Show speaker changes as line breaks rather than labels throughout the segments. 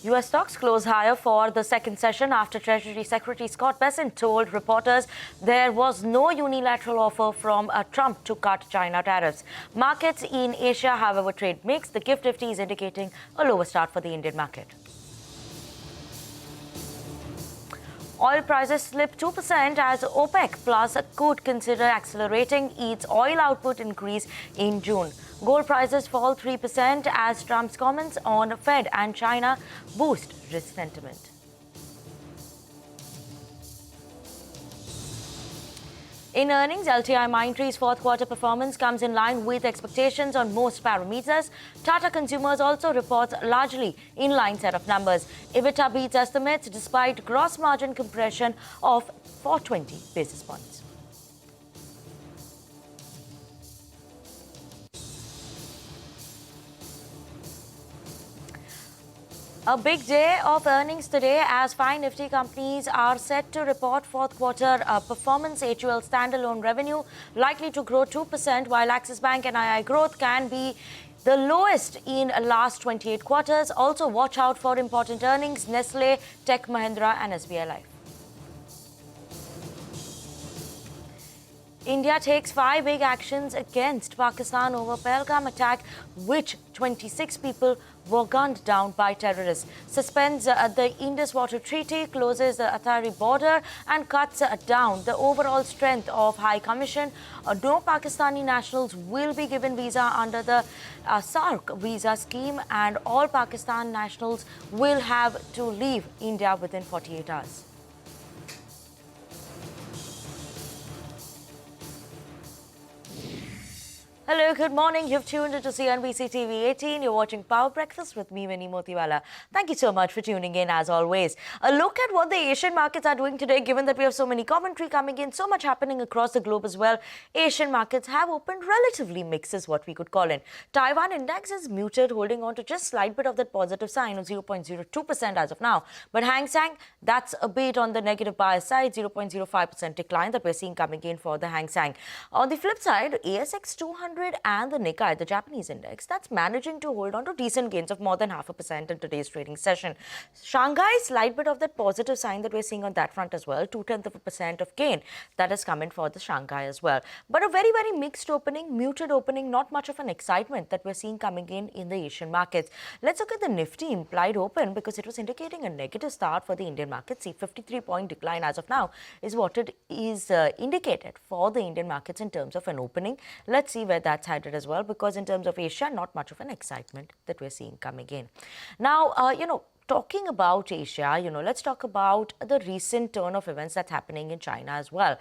U.S. stocks close higher for the second session after Treasury Secretary Scott Bessent told reporters there was no unilateral offer from Trump to cut China tariffs. Markets in Asia, however, trade mixed. The GIFT Nifty is indicating a lower start for the Indian market. Oil prices slipped 2% as OPEC Plus could consider accelerating its oil output increase in June. Gold prices fall 3% as Trump's comments on Fed and China boost risk sentiment. In earnings, LTIMindtree's fourth quarter performance comes in line with expectations on most parameters. Tata Consumers also reports largely in line set of numbers. EBITDA beats estimates despite gross margin compression of 420 basis points. A big day of earnings today as 5 Nifty companies are set to report fourth quarter performance. HUL standalone revenue likely to grow 2%, while Axis Bank NII growth can be the lowest in last 28 quarters. Also, watch out for important earnings: Nestle, Tech Mahindra and SBI Life. India takes 5 big actions against Pakistan over Pahalgam attack, which 26 people were gunned down by terrorists. Suspends the Indus Water Treaty, closes the Atari border and cuts down the overall strength of High Commission. No Pakistani nationals will be given visa under the SARC visa scheme, and all Pakistan nationals will have to leave India within 48 hours. Hello, good morning. You've tuned into CNBC TV 18. You're watching Power Breakfast with me, Vinny Motiwala. Thank you so much for tuning in, as always. A look at what the Asian markets are doing today, given that we have so many commentary coming in, so much happening across the globe as well. Asian markets have opened relatively mixed, is what we could call it. Taiwan index is muted, holding on to just a slight bit of that positive sign of 0.02% as of now. But Hang Seng, that's a bit on the negative bias side, 0.05% decline that we're seeing coming in for the Hang Seng. On the flip side, ASX 200 and the Nikkei, the Japanese index, that's managing to hold on to decent gains of more than 0.5% in today's trading session. Shanghai, slight bit of that positive sign that we're seeing on that front as well, 0.2% of gain that has come in for the Shanghai as well. But a very, very mixed opening, muted opening, not much of an excitement that we're seeing coming in the Asian markets. Let's look at the Nifty implied open because it was indicating a negative start for the Indian market. See, 53-point decline as of now is what it is indicated for the Indian markets in terms of an opening. Let's see where that's headed as well, because in terms of Asia, not much of an excitement that we're seeing coming in. Now, talking about Asia, let's talk about the recent turn of events that's happening in China as well.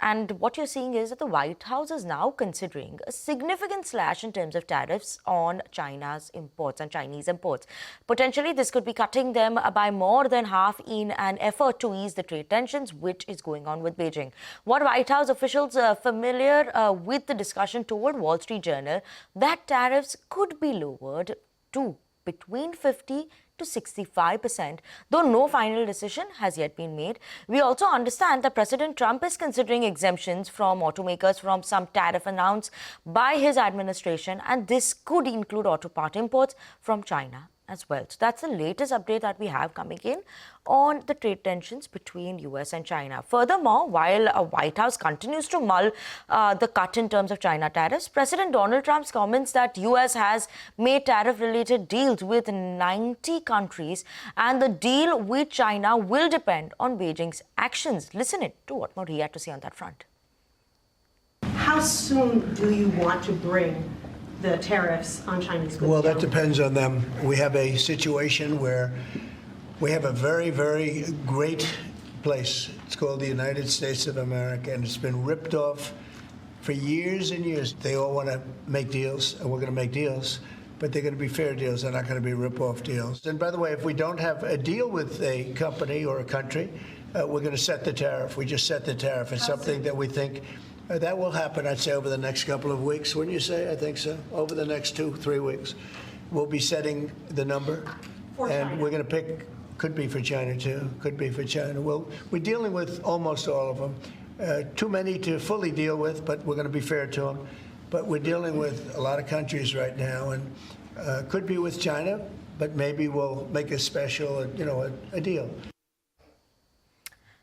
And what you're seeing is that the White House is now considering a significant slash in terms of tariffs on China's imports and Chinese imports. Potentially, this could be cutting them by more than half in an effort to ease the trade tensions, which is going on with Beijing. What White House officials familiar with the discussion told Wall Street Journal that tariffs could be lowered to between 50 to 65%, though no final decision has yet been made. We also understand that President Trump is considering exemptions from automakers from some tariff announced by his administration, and this could include auto part imports from China as well. So that's the latest update that we have coming in on the trade tensions between US and China. Furthermore, while White House continues to mull the cut in terms of China tariffs, President Donald Trump's comments that US has made tariff-related deals with 90 countries and the deal with China will depend on Beijing's actions. Listen in to what more he had to say on that front.
How soon do you want to bring the tariffs on Chinese goods?
Well, that depends on them. We have a situation where we have a very, very great place. It's called the United States of America, and it's been ripped off for years and years. They all want to make deals, and we're going to make deals, but they're going to be fair deals. They're not going to be rip-off deals. And by the way, if we don't have a deal with a company or a country, we're going to set the tariff. We just set the tariff. It's something that we think that will happen, I'd say, over the next couple of weeks. Wouldn't you say? I think so. Over the next 2-3 weeks, we'll be setting the number. And we're going to pick, could be for China too, could be for China. Well, we're dealing with almost all of them. Too many to fully deal with, but we're going to be fair to them. But we're dealing with a lot of countries right now, and could be with China, but maybe we'll make a special, a deal.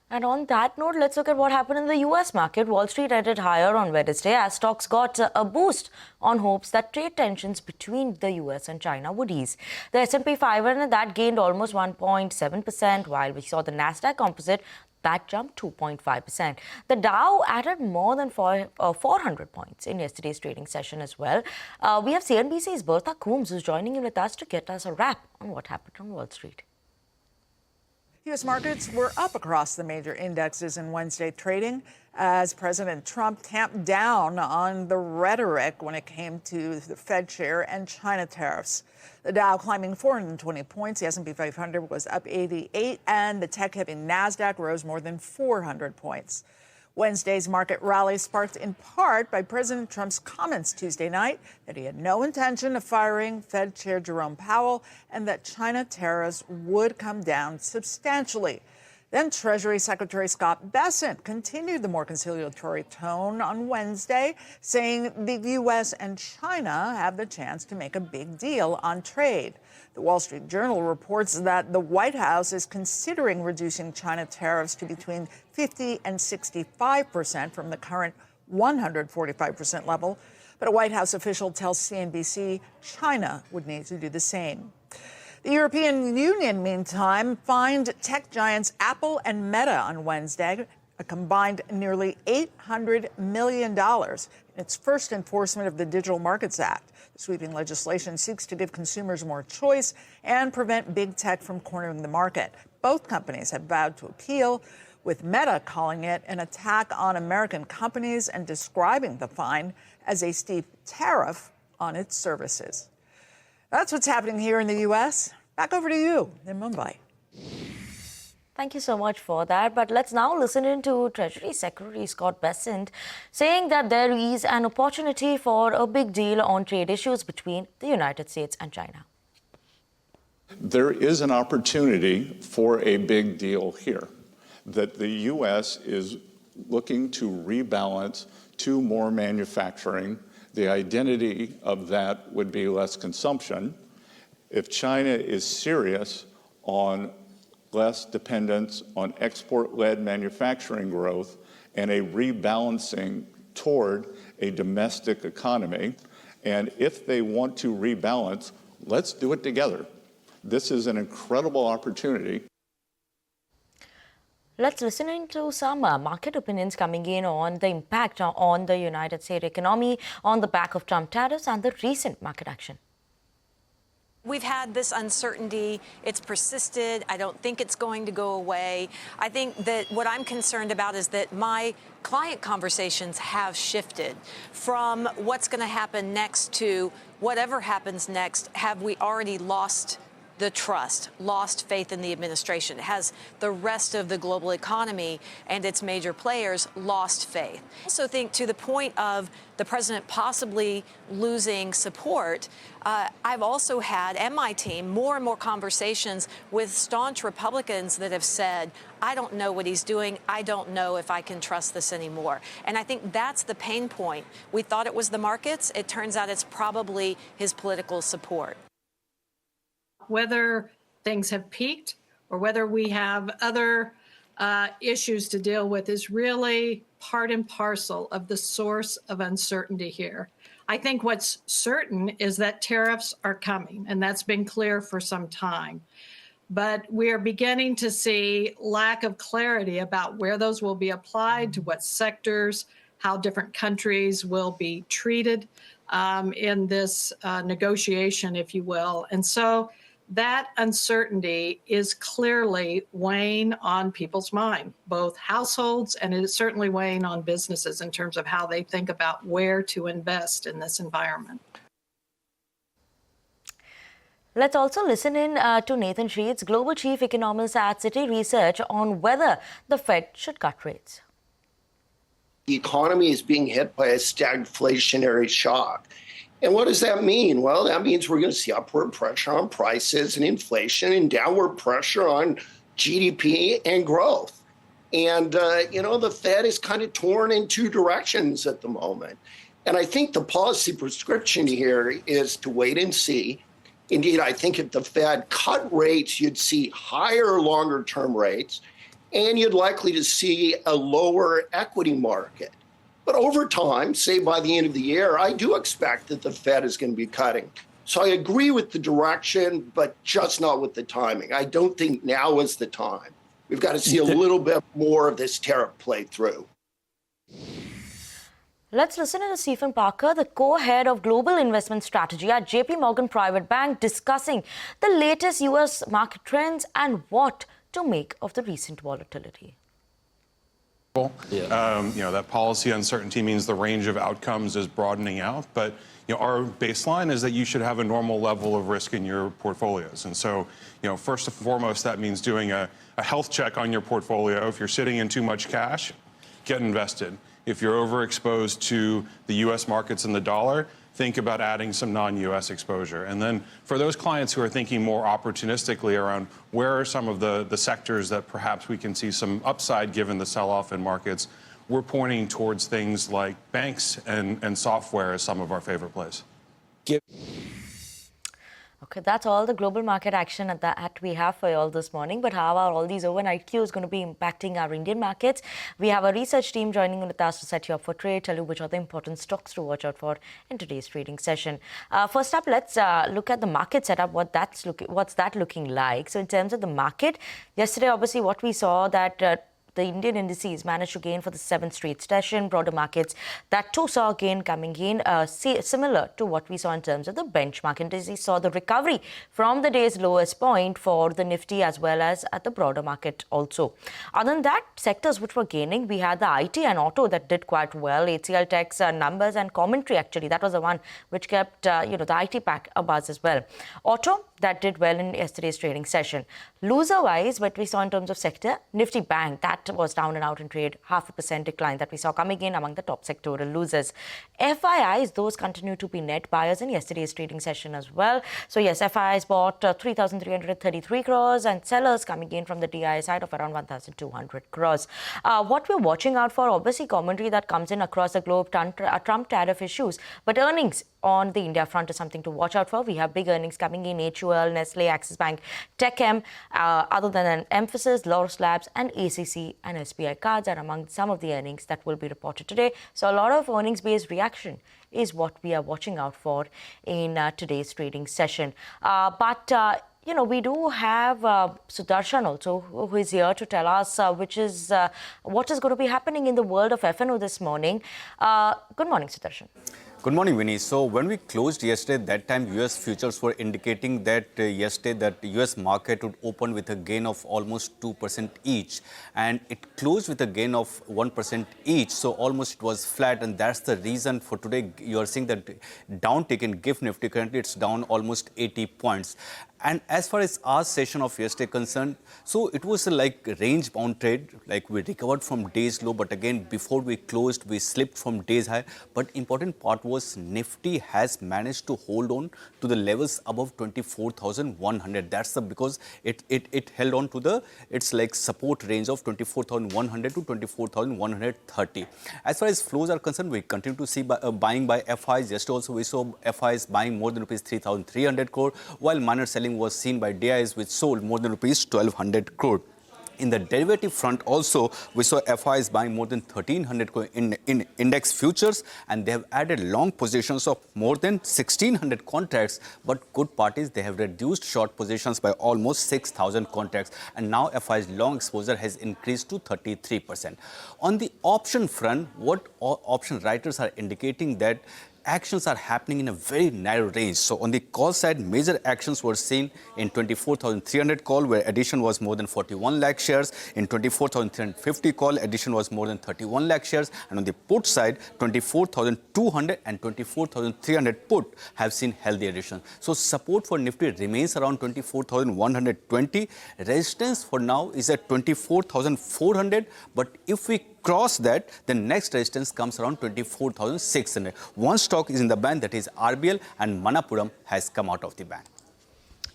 And on that note, let's look at what happened in the U.S. market. Wall Street ended higher on Wednesday as stocks got a boost on hopes that trade tensions between the U.S. and China would ease. The S&P 500 that gained almost 1.7%, while we saw the Nasdaq Composite that jumped 2.5%. The Dow added more than 400 points in yesterday's trading session as well. We have CNBC's Bertha Coombs who's joining in with us to get us a wrap on what happened on Wall Street.
U.S. markets were up across the major indexes in Wednesday trading as President Trump tamped down on the rhetoric when it came to the Fed chair and China tariffs. The Dow climbing 420 points, the S&P 500 was up 88, and the tech-heavy Nasdaq rose more than 400 points. Wednesday's market rally sparked in part by President Trump's comments Tuesday night that he had no intention of firing Fed Chair Jerome Powell and that China tariffs would come down substantially. Then Treasury Secretary Scott Bessent continued the more conciliatory tone on Wednesday, saying the U.S. and China have the chance to make a big deal on trade. The Wall Street Journal reports that the White House is considering reducing China tariffs to between 50 and 65% from the current 145% level. But a White House official tells CNBC China would need to do the same. The European Union, meantime, fined tech giants Apple and Meta on Wednesday a combined nearly $800 million in its first enforcement of the Digital Markets Act. The sweeping legislation seeks to give consumers more choice and prevent big tech from cornering the market. Both companies have vowed to appeal, with Meta calling it an attack on American companies and describing the fine as a steep tariff on its services. That's what's happening here in the U.S. Back over to you in Mumbai.
Thank you so much for that. But let's now listen in to Treasury Secretary Scott Bessent saying that there is an opportunity for a big deal on trade issues between the United States and China.
There is an opportunity for a big deal here, that the U.S. is looking to rebalance to more manufacturing. The identity of that would be less consumption. If China is serious on less dependence on export-led manufacturing growth and a rebalancing toward a domestic economy, and if they want to rebalance, let's do it together. This is an incredible opportunity.
Let's listen into some market opinions coming in on the impact on the United States economy on the back of Trump tariffs and the recent market action.
We've had this uncertainty. It's persisted. I don't think it's going to go away. I think that what I'm concerned about is that my client conversations have shifted from what's going to happen next to whatever happens next. Have we already lost the trust, lost faith in the administration? Has the rest of the global economy and its major players lost faith? I also think to the point of the president possibly losing support, I've also had, and my team, more and more conversations with staunch Republicans that have said, I don't know what he's doing. I don't know if I can trust this anymore. And I think that's the pain point. We thought it was the markets. It turns out it's probably his political support.
Whether things have peaked or whether we have other issues to deal with is really part and parcel of the source of uncertainty here. I think what's certain is that tariffs are coming, and that's been clear for some time. But we are beginning to see lack of clarity about where those will be applied, to what sectors, how different countries will be treated in this negotiation, if you will. And so that uncertainty is clearly weighing on people's mind, both households, and it is certainly weighing on businesses in terms of how they think about where to invest in this environment.
Let's also listen in to Nathan Sheets, Global Chief Economist at Citi Research, on whether the Fed should cut rates.
The economy is being hit by a stagflationary shock. And what does that mean? Well, that means we're going to see upward pressure on prices and inflation and downward pressure on GDP and growth. And, the Fed is kind of torn in two directions at the moment. And I think the policy prescription here is to wait and see Indeed, I think if the Fed cut rates, you'd see higher longer-term rates, and you'd likely to see a lower equity market. But over time, say by the end of the year, I do expect that the Fed is going to be cutting. So I agree with the direction, but just not with the timing. I don't think now is the time. We've got to see a little bit more of this tariff play through.
Let's listen to Stephen Parker, the co-head of Global Investment Strategy at JP Morgan Private Bank, discussing the latest U.S. market trends and what to make of the recent volatility.
That policy uncertainty means the range of outcomes is broadening out, but our baseline is that you should have a normal level of risk in your portfolios. And so, first and foremost, that means doing a health check on your portfolio. If you're sitting in too much cash, get invested. If you're overexposed to the U.S. markets and the dollar, think about adding some non-U.S. exposure. And then for those clients who are thinking more opportunistically around where are some of the sectors that perhaps we can see some upside given the sell-off in markets, we're pointing towards things like banks and software as some of our favorite plays.
Okay, that's all the global market action that we have for you all this morning. But how are all these overnight cues going to be impacting our Indian markets? We have a research team joining with us to set you up for trade, tell you which are the important stocks to watch out for in today's trading session. First up, let's look at the market setup, what's that looking like. So in terms of the market, yesterday, obviously, what we saw that the Indian indices managed to gain for the 7th straight session. Broader markets that too saw a gain coming in, similar to what we saw in terms of the benchmark indices. Saw the recovery from the day's lowest point for the Nifty as well as at the broader market also. Other than that, sectors which were gaining, we had the IT and auto that did quite well. HCL Tech's numbers and commentary, actually, that was the one which kept the IT pack abuzz as well. Auto, that did well in yesterday's trading session. Loser-wise, what we saw in terms of sector, Nifty Bank, that was down and out in trade, 0.5% decline that we saw coming in among the top sectoral losers. FIIs, those continue to be net buyers in yesterday's trading session as well. So yes, FIIs bought 3,333 crores and sellers coming in from the DI side of around 1,200 crores. What we're watching out for, obviously, commentary that comes in across the globe, Trump tariff issues, but earnings on the India front is something to watch out for. We have big earnings coming in, HUL, Nestle, Axis Bank, TechM. Other than an emphasis, Laurus Labs and ACC and SBI Cards are among some of the earnings that will be reported today. So a lot of earnings-based reaction is what we are watching out for in today's trading session. We do have Sudarshan also, who is here to tell us what is going to be happening in the world of F&O this morning. Good morning, Sudarshan.
Good morning, Vinny. So when we closed yesterday, that time US futures were indicating that yesterday that US market would open with a gain of almost 2% each, and it closed with a gain of 1% each. So almost it was flat, and that's the reason for today. You are seeing that downtick in GIFT Nifty. Currently, it's down almost 80 points. And as far as our session of yesterday concerned, so it was a range bound trade, like we recovered from day's low, but again, before we closed, we slipped from day's high. But important part was Nifty has managed to hold on to the levels above 24,100. That's because it held on to its support range of 24,100 to 24,130. As far as flows are concerned, we continue to see buying by FIs. Yesterday also we saw FIs buying more than rupees 3,300 crore, while minor selling was seen by DIs, which sold more than rupees 1,200 crore. In the derivative front also, we saw FIs buying more than 1,300 crore in index futures, and they have added long positions of more than 1,600 contracts. But good part is they have reduced short positions by almost 6,000 contracts, and now FIs long exposure has increased to 33%. On the option front, what option writers are indicating that actions are happening in a very narrow range. So on the call side, major actions were seen in 24,300 call, where addition was more than 41 lakh shares. In 24,350 call, addition was more than 31 lakh shares. And on the put side, 24,200 and 24,300 put have seen healthy addition. So support for Nifty remains around 24,120. Resistance for now is at 24,400. But if we cross that, the next resistance comes around 24,600. One stock is in the band, that is RBL, and Manappuram has come out of the band.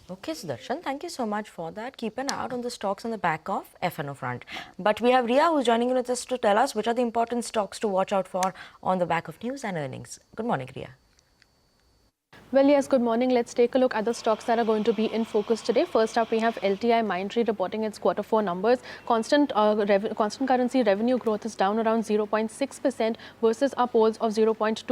Okay, Sudarshan, thank you so much for that. Keep an eye out on the stocks on the back of F&O front. But we have Ria who's joining in with us to tell us which are the important stocks to watch out for on the back of news and earnings. Good morning, Ria.
Well, yes, good morning. Let's take a look at the stocks that are going to be in focus today. First up, we have LTI Mindtree reporting its Q4 numbers. Constant currency revenue growth is down around 0.6% versus our polls of 0.2%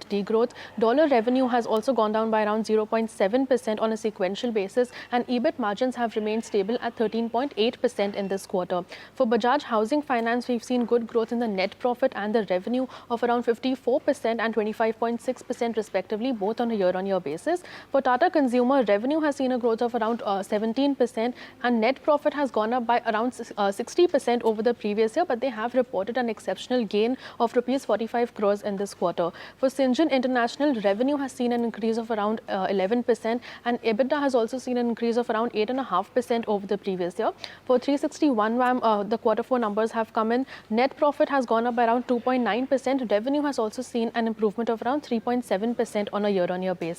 degrowth. Dollar revenue has also gone down by around 0.7% on a sequential basis, and EBIT margins have remained stable at 13.8% in this quarter. For Bajaj Housing Finance, we've seen good growth in the net profit and the revenue of around 54% and 25.6% respectively, both on a year-on-year basis. For Tata Consumer, revenue has seen a growth of around 17%, and net profit has gone up by around 60% over the previous year, but they have reported an exceptional gain of rupees 45 crores in this quarter. For Syngene International, revenue has seen an increase of around 11%, and EBITDA has also seen an increase of around 8.5% over the previous year. For 360 ONE WAM, the Q4 numbers have come in. Net profit has gone up by around 2.9%. Revenue has also seen an improvement of around 3.7% on a year-on-year basis.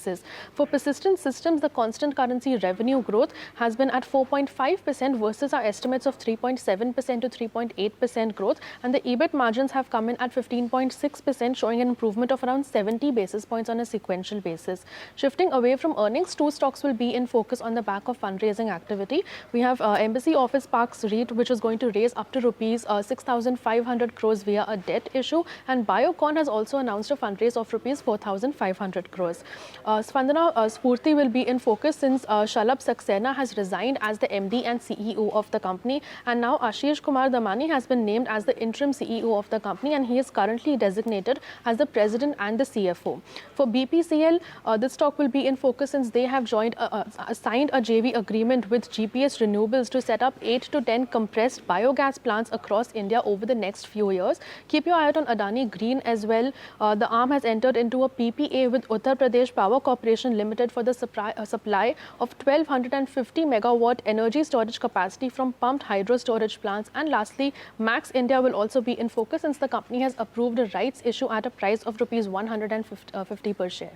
For Persistent Systems, the constant currency revenue growth has been at 4.5% versus our estimates of 3.7% to 3.8% growth, and the EBIT margins have come in at 15.6%, showing an improvement of around 70 basis points on a sequential basis. Shifting away from earnings, two stocks will be in focus on the back of fundraising activity. We have Embassy Office Parks REIT, which is going to raise up to rupees 6,500 crores via a debt issue, and Biocon has also announced a fundraise of rupees 4,500 crores. Spandana Spurti will be in focus since Shalabh Saxena has resigned as the MD and CEO of the company, and now Ashish Kumar Damani has been named as the interim CEO of the company, and he is currently designated as the president and the CFO. For BPCL, this stock will be in focus since they have signed a JV agreement with GPS Renewables to set up 8 to 10 compressed biogas plants across India over the next few years. Keep your eye out on Adani Green as well. The arm has entered into a PPA with Uttar Pradesh Power Corporation Limited for the supply of 1,250 megawatt energy storage capacity from pumped hydro storage plants. And lastly, Max India will also be in focus since the company has approved a rights issue at a price of rupees 150 per share.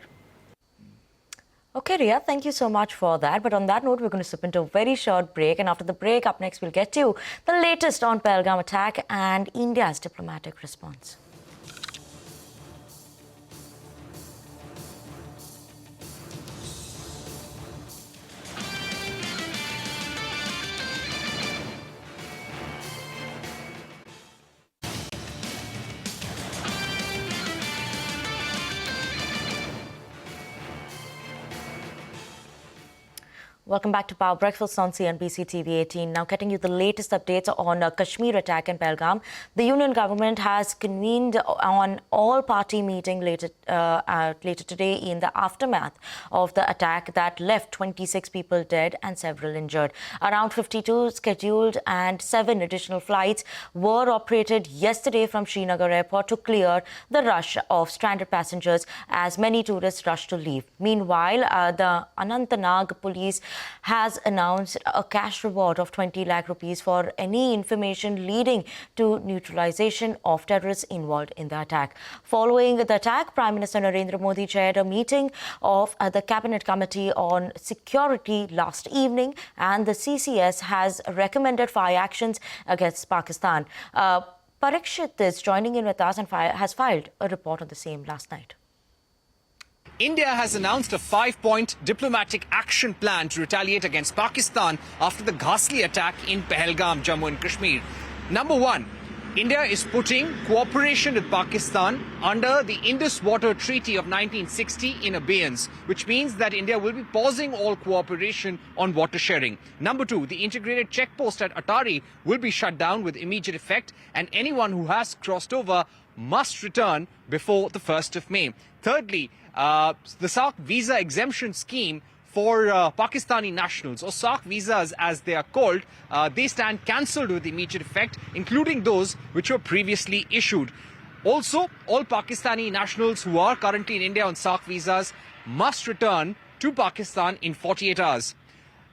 Okay, Ria, thank you so much for that. But on that note, we're going to slip into a very short break. And after the break, up next, we'll get to the latest on Pahalgam attack and India's diplomatic response. Welcome back to Power Breakfast on CNBC TV 18. Now getting you the latest updates on Kashmir attack in Pahalgam. The Union government has convened an all-party meeting later today in the aftermath of the attack that left 26 people dead and several injured. Around 52 scheduled and 7 additional flights were operated yesterday from Srinagar airport to clear the rush of stranded passengers as many tourists rushed to leave. Meanwhile, the Anantnag police has announced a cash reward of 20 lakh rupees for any information leading to neutralization of terrorists involved in the attack. Following the attack, Prime Minister Narendra Modi chaired a meeting of the Cabinet Committee on Security last evening, and the CCS has recommended fire actions against Pakistan. Parikshit is joining in with us and has filed a report on the same last night.
India has announced a 5-point diplomatic action plan to retaliate against Pakistan after the ghastly attack in Pahalgam, Jammu and Kashmir. Number 1, India is putting cooperation with Pakistan under the Indus Water Treaty of 1960 in abeyance, which means that India will be pausing all cooperation on water sharing. Number 2, the integrated checkpost at Atari will be shut down with immediate effect, and anyone who has crossed over must return before the 1st of May. Thirdly, the SARC visa exemption scheme for Pakistani nationals, or SARC visas as they are called, they stand cancelled with immediate effect, including those which were previously issued. Also, all Pakistani nationals who are currently in India on SARC visas must return to Pakistan in 48 hours.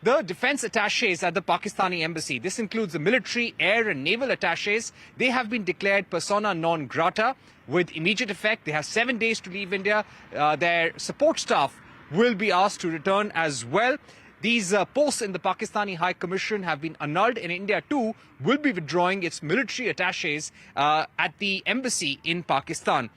The defense attaches at the Pakistani embassy, this includes the military, air and naval attaches, they have been declared persona non grata with immediate effect. They have 7 days to leave India. Their support staff will be asked to return as well. These posts in the Pakistani High Commission have been annulled, and India too will be withdrawing its military attaches at the embassy in Pakistan.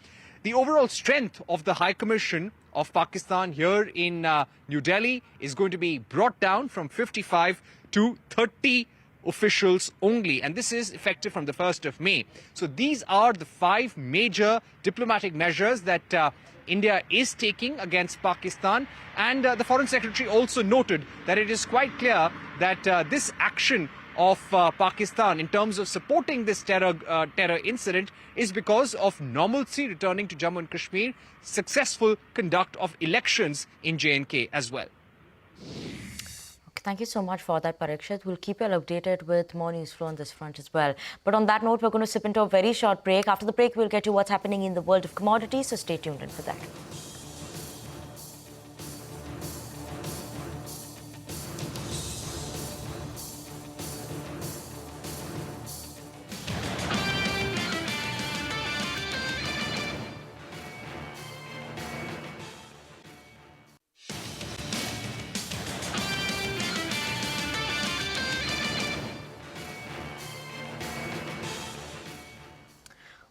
The overall strength of the High Commission of Pakistan here in New Delhi is going to be brought down from 55 to 30 officials only, and this is effective from the 1st of May. So these are the 5 major diplomatic measures that India is taking against Pakistan, and the Foreign Secretary also noted that it is quite clear that this action of Pakistan in terms of supporting this terror incident is because of normalcy returning to Jammu and Kashmir, successful conduct of elections in J&K as well.
Thank you so much for that, Parikshit. We'll keep you all updated with more news flow on this front as well. But on that note, we're going to slip into a very short break. After the break, we'll get to what's happening in the world of commodities, so stay tuned in for that.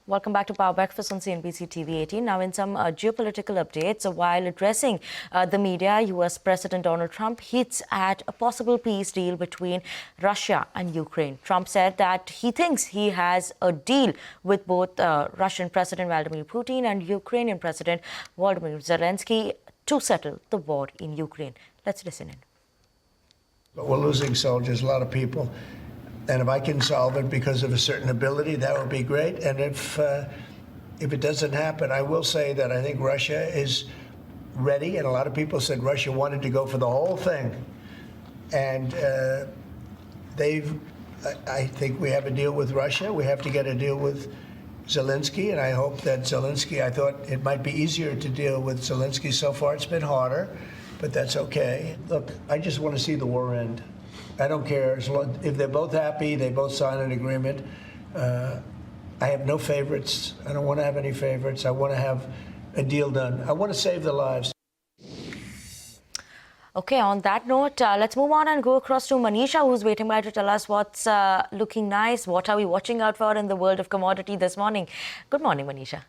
Welcome back to Power Breakfast on CNBC TV 18. Now, in some geopolitical updates, while addressing the media, U.S. President Donald Trump hints at a possible peace deal between Russia and Ukraine. Trump said that he thinks he has a deal with both Russian President Vladimir Putin and Ukrainian President Volodymyr Zelensky to settle the war in Ukraine. Let's listen in.
But we're losing soldiers, a lot of people. And if I can solve it because of a certain ability, that would be great. And if it doesn't happen, I will say that I think Russia is ready. And a lot of people said Russia wanted to go for the whole thing. And I think we have a deal with Russia. We have to get a deal with Zelensky. And I hope that Zelensky, I thought it might be easier to deal with Zelensky. So far, it's been harder, but that's okay. Look, I just want to see the war end. I don't care. If they're both happy, they both sign an agreement. I have no favorites. I don't want to have any favorites. I want to have a deal done. I want to save the lives.
Okay, on that note, let's move on and go across to Manisha, who's waiting by to tell us what's looking nice. What are we watching out for in the world of commodity this morning? Good morning, Manisha.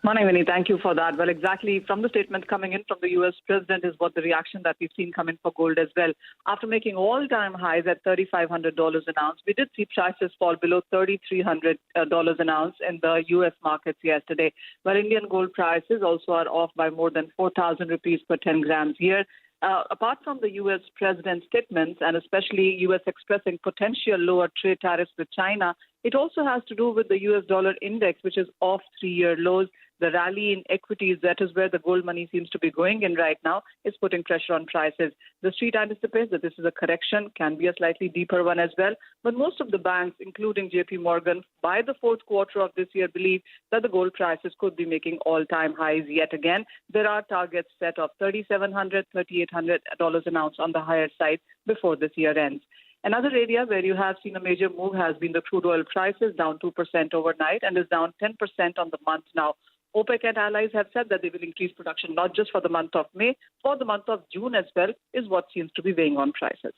Morning, Vinny. Thank you for that. Well, exactly from the statement coming in from the U.S. president is what the reaction that we've seen come in for gold as well. After making all-time highs at $3,500 an ounce, we did see prices fall below $3,300 an ounce in the U.S. markets yesterday. While Indian gold prices also are off by more than 4,000 rupees per 10 grams here. Apart from the U.S. president's statements, and especially U.S. expressing potential lower trade tariffs with China, it also has to do with the U.S. dollar index, which is off 3-year lows. The rally in equities, that is where the gold money seems to be going in right now, is putting pressure on prices. The street anticipates that this is a correction, can be a slightly deeper one as well. But most of the banks, including JP Morgan, by the fourth quarter of this year, believe that the gold prices could be making all-time highs yet again. There are targets set of $3,700, $3,800 an ounce on the higher side before this year ends. Another area where you have seen a major move has been the crude oil prices, down 2% overnight and is down 10% on the month now. OPEC and allies have said that they will increase production not just for the month of May, for the month of June as well, is what seems to be weighing on prices.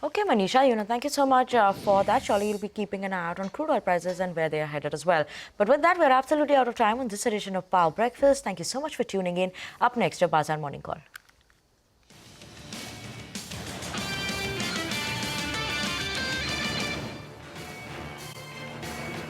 Okay, Manisha, thank you so much for that. Surely you'll be keeping an eye out on crude oil prices and where they are headed as well. But with that, we're absolutely out of time on this edition of Power Breakfast. Thank you so much for tuning in. Up next, your Bazaar Morning Call.